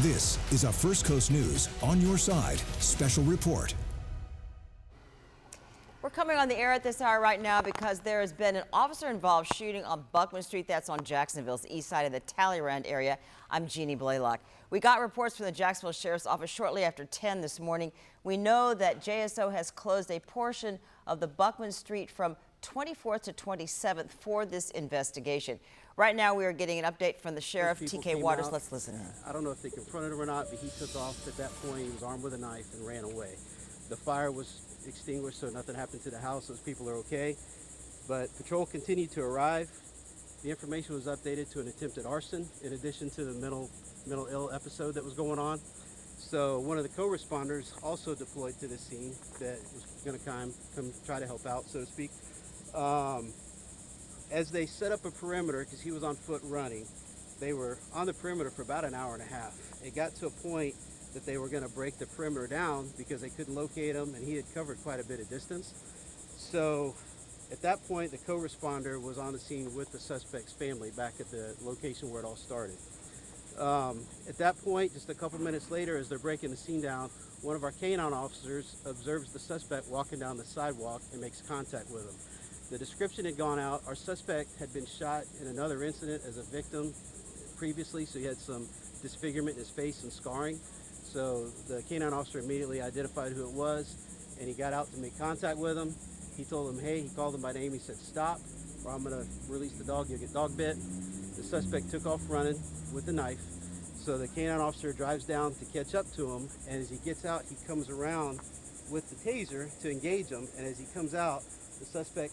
This is a First Coast News On Your Side special report. We're coming on the air at this hour right now because there has been an officer-involved shooting on Buckman Street. That's on Jacksonville's east side in the Talleyrand area. I'm Jeannie Blaylock. We got reports from the Jacksonville Sheriff's Office shortly after 10 this morning. We know that JSO has closed a portion of the Buckman Street from 24th to 27th for this investigation. Right now, we are getting an update from the sheriff, TK Waters. Let's listen. I don't know if they confronted him or not, but he took off at that point. He was armed with a knife and ran away. The fire was extinguished, so nothing happened to the house. Those people are okay. But patrol continued to arrive. The information was updated to an attempted arson, in addition to the mental ill episode that was going on. So one of the co-responders also deployed to the scene that was going to come try to help out, so to speak. As they set up a perimeter, because he was on foot running, they were on the perimeter for about an hour and a half. It got to a point that they were going to break the perimeter down because they couldn't locate him, and he had covered quite a bit of distance. So at that point, the co-responder was on the scene with the suspect's family back at the location where it all started. At that point, just a couple minutes later, as they're breaking the scene down, one of our canine officers observes the suspect walking down the sidewalk and makes contact with him. The description had gone out. Our suspect had been shot in another incident as a victim previously, so he had some disfigurement in his face and scarring. So the canine officer immediately identified who it was, and he got out to make contact with him. He told him, hey, he called him by name. He said, stop, or I'm going to release the dog. You'll get dog bit. The suspect took off running with the knife. So the canine officer drives down to catch up to him, and as he gets out, he comes around with the taser to engage him, and as he comes out, the suspect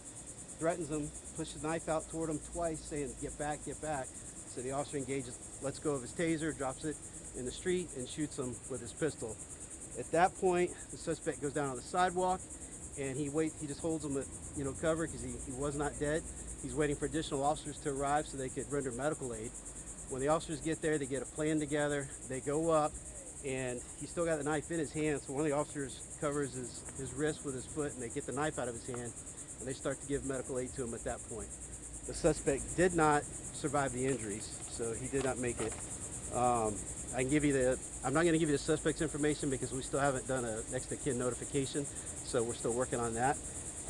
threatens him, pushes the knife out toward him twice, saying, get back, get back. So the officer engages, lets go of his taser, drops it in the street, and shoots him with his pistol. At that point, the suspect goes down on the sidewalk, and he just holds him with cover because he was not dead. He's waiting for additional officers to arrive so they could render medical aid. When the officers get there, they get a plan together. They go up, and he's still got the knife in his hand, so one of the officers covers his wrist with his foot, and they get the knife out of his hand, and they start to give medical aid to him at that point. The suspect did not survive the injuries, so he did not make it. I'm not going to give you the suspect's information because we still haven't done a next of kin notification, so we're still working on that.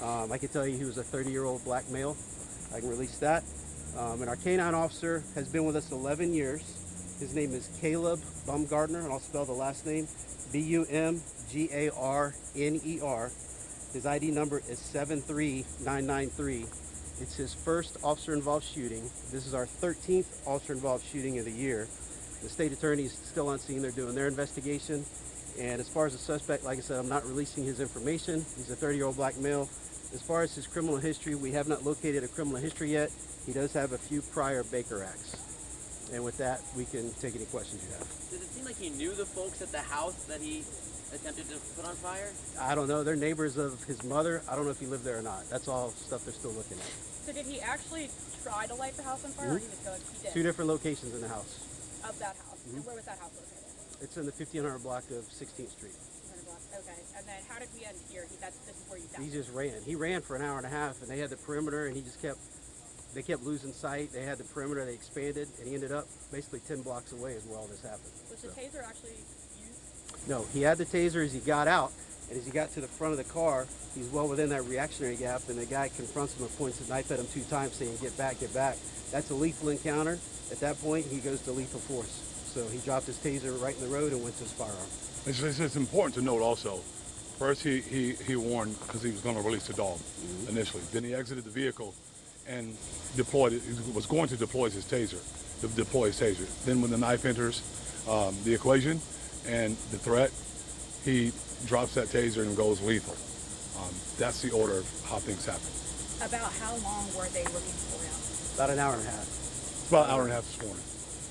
I can tell you he was a 30-year-old black male. I can release that. And our canine officer has been with us 11 years. His name is Caleb Baumgartner, and I'll spell the last name, Bumgarner. His ID number is 73993. It's his first officer-involved shooting. This is our 13th officer-involved shooting of the year. The state attorney is still on scene. They're doing their investigation. And as far as the suspect, like I said, I'm not releasing his information. He's a 30-year-old black male. As far as his criminal history, we have not located a criminal history yet. He does have a few prior Baker Acts. And with that, we can take any questions you have. Does it seem like he knew the folks at the house that he attempted to put on fire? I don't know. They're neighbors of his mother. I don't know if he lived there or not. That's all stuff they're still looking at. So did he actually try to light the house on fire, or he was going? He did. Two different locations in the house. Of that house. And where was that house located? It's in the 1500 block of 16th Street. 100 block. Okay. And then how did we end here? This is where you found He just ran. He ran for an hour and a half, and they had the perimeter, and they kept losing sight. They had the perimeter, they expanded, and he ended up basically 10 blocks away as well. This happened. Was the taser actually used? No, he had the taser as he got out, and as he got to the front of the car, he's well within that reactionary gap, and the guy confronts him and points the knife at him 2 times, saying, get back, get back. That's a lethal encounter. At that point, he goes to lethal force. So he dropped his taser right in the road and went to his firearm. It's important to note also, first he warned because he was going to release the dog initially. Then he exited the vehicle and deployed it. He was going to deploy his taser. Then when the knife enters the equation and the threat, he drops that taser and goes lethal. That's the order of how things happen. About how long were they looking for him? About an hour and a half. It's about an hour and a half this morning.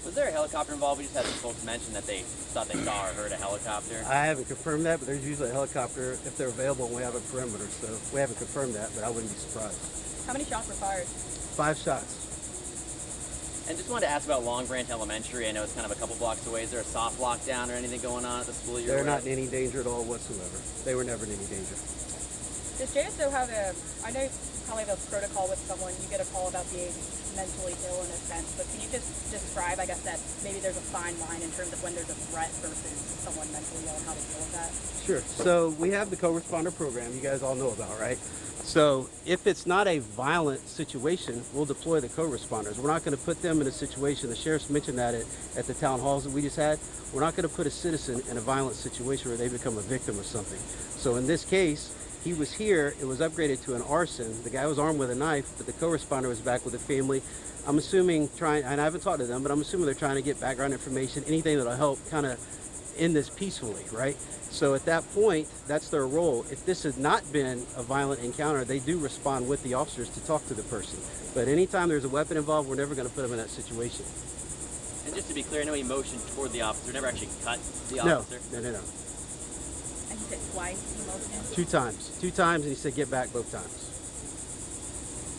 Was there a helicopter involved? We just had some folks mention that they thought they saw or heard a helicopter. I haven't confirmed that, but there's usually a helicopter if they're available and we have a perimeter. So we haven't confirmed that, but I wouldn't be surprised. How many shots were fired? 5 shots. And just wanted to ask about Long Branch Elementary. I know it's kind of a couple blocks away. Is there a soft lockdown or anything going on at the school you're They're not in any danger at all whatsoever. They were never in any danger. Does JSO have I know probably have a protocol with someone, you get a call about being mentally ill in a sense, but can you just describe, I guess, that maybe there's a fine line in terms of when there's a threat versus someone mentally ill and how to deal with that? Sure. So we have the co-responder program you guys all know about, right? So if it's not a violent situation, we'll deploy the co-responders. We're not going to put them in a situation, the sheriff's mentioned that at the town halls that we just had, we're not going to put a citizen in a violent situation where they become a victim of something. So in this case, he was here, it was upgraded to an arson. The guy was armed with a knife, but the co-responder was back with the family. I'm assuming and I haven't talked to them, but I'm assuming they're trying to get background information, anything that'll help kind of end this peacefully, right? So at that point, that's their role. If this has not been a violent encounter, they do respond with the officers to talk to the person. But anytime there's a weapon involved, we're never going to put them in that situation. And just to be clear, I know he motioned toward the officer, never actually cut the No, officer. no. And he said twice he motioned? 2 times. 2 times, and he said get back both times.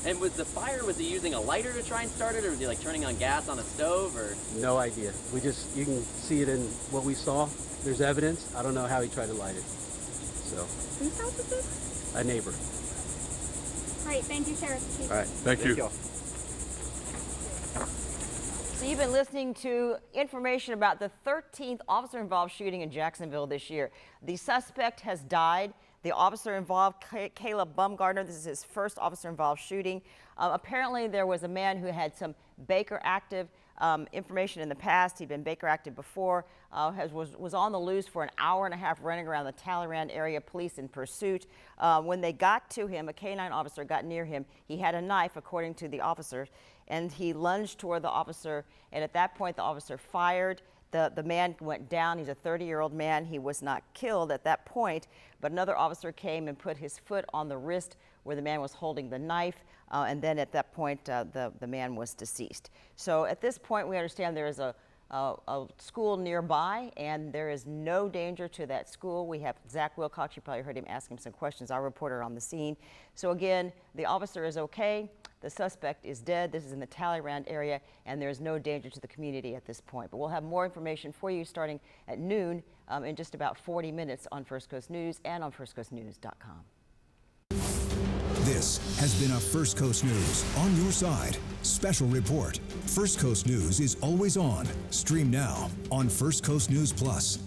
And was he using a lighter to try and start it, or was he like turning on gas on a stove, or? No idea. You can see it in what we saw. There's evidence. I don't know how he tried to light it. So. Whose house is this? A neighbor. Great, thank you, Sheriff Chief. All right. Thank you. y'all. So you've been listening to information about the 13th officer-involved shooting in Jacksonville this year. The suspect has died. The officer involved, Caleb Baumgartner, this is his first officer-involved shooting. Apparently, there was a man who had some Baker active information in the past. He'd been Baker active before, was on the loose for an hour and a half running around the Talleyrand area, police in pursuit. When they got to him, a K-9 officer got near him. He had a knife, according to the officer, and he lunged toward the officer, and at that point, the officer fired. The man went down. He's a 30-year-old man. He was not killed at that point, but another officer came and put his foot on the wrist where the man was holding the knife, and then at that point, the man was deceased. So at this point, we understand there is a school nearby, and there is no danger to that school. We have Zach Wilcox. You probably heard him ask him some questions, our reporter on the scene. So again, the officer is okay. The suspect is dead. This is in the Talleyrand area, and there's no danger to the community at this point. But we'll have more information for you starting at noon in just about 40 minutes on First Coast News and on firstcoastnews.com. This has been a First Coast News On Your Side special report. First Coast News is always on. Stream now on First Coast News Plus.